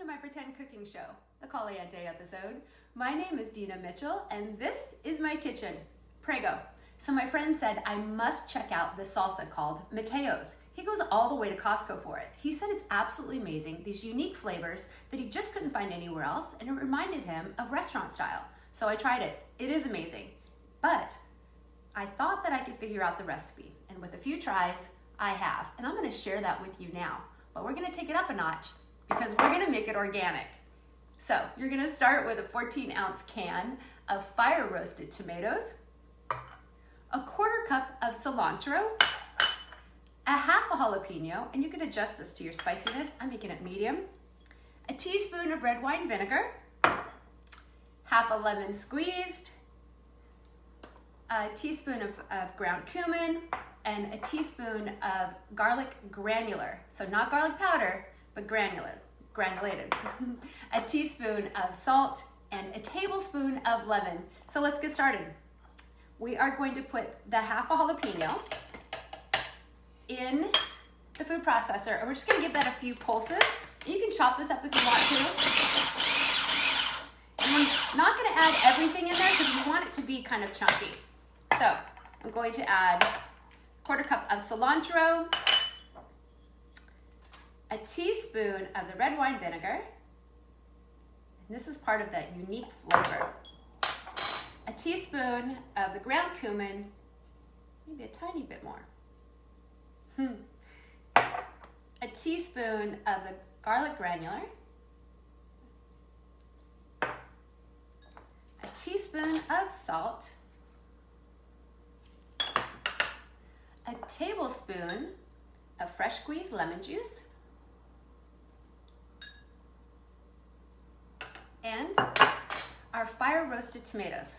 to my pretend cooking show, the Caliente episode. My name is Dina Mitchell, and this is my kitchen. Prego. So my friend said I must check out this salsa called Mateo's. He goes all the way to Costco for it. He said it's absolutely amazing, these unique flavors that he just couldn't find anywhere else, and it reminded him of restaurant style. So I tried it. It is amazing. But I thought that I could figure out the recipe, and with a few tries, I have. And I'm gonna share that with you now. But we're gonna take it up a notch because we're gonna make it organic. So you're gonna start with a 14-ounce can of fire roasted tomatoes, a quarter cup of cilantro, a half a jalapeno, and you can adjust this to your spiciness. I'm making it medium. A teaspoon of red wine vinegar, half a lemon squeezed, a teaspoon of ground cumin, and a teaspoon of garlic granular. So not garlic powder, but granulated. A teaspoon of salt and a tablespoon of lemon. So let's get started. We are going to put the half a jalapeno in the food processor, and we're just gonna give that a few pulses. You can chop this up if you want to. And we're not gonna add everything in there because we want it to be kind of chunky. So I'm going to add a quarter cup of cilantro, a teaspoon of the red wine vinegar, and this is part of that unique flavor, a teaspoon of the ground cumin, maybe a tiny bit more, a teaspoon of the garlic granular, a teaspoon of salt, a tablespoon of fresh squeezed lemon juice, and our fire roasted tomatoes.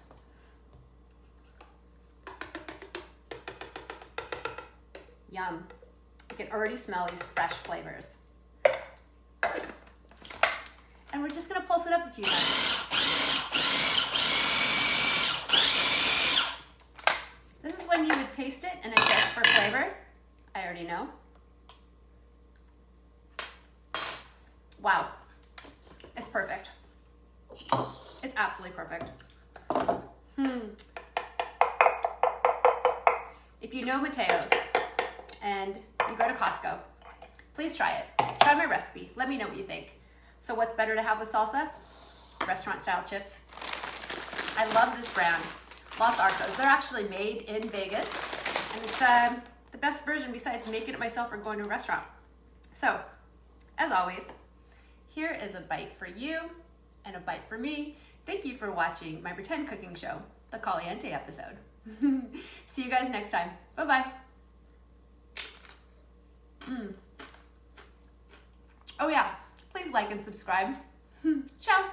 Yum. You can already smell these fresh flavors. And we're just gonna pulse it up a few times. This is when you would taste it and adjust for flavor. I already know. Wow, it's perfect. It's absolutely perfect. If you know Mateo's and you go to Costco, please try it. Try my recipe. Let me know what you think. So what's better to have with salsa? Restaurant style chips. I love this brand, Los Arcos. They're actually made in Vegas, and it's the best version besides making it myself or going to a restaurant. So, as always, here is a bite for you and a bite for me. Thank you for watching my pretend cooking show, the Caliente episode. See you guys next time. Bye-bye. Oh yeah, please like and subscribe. Ciao.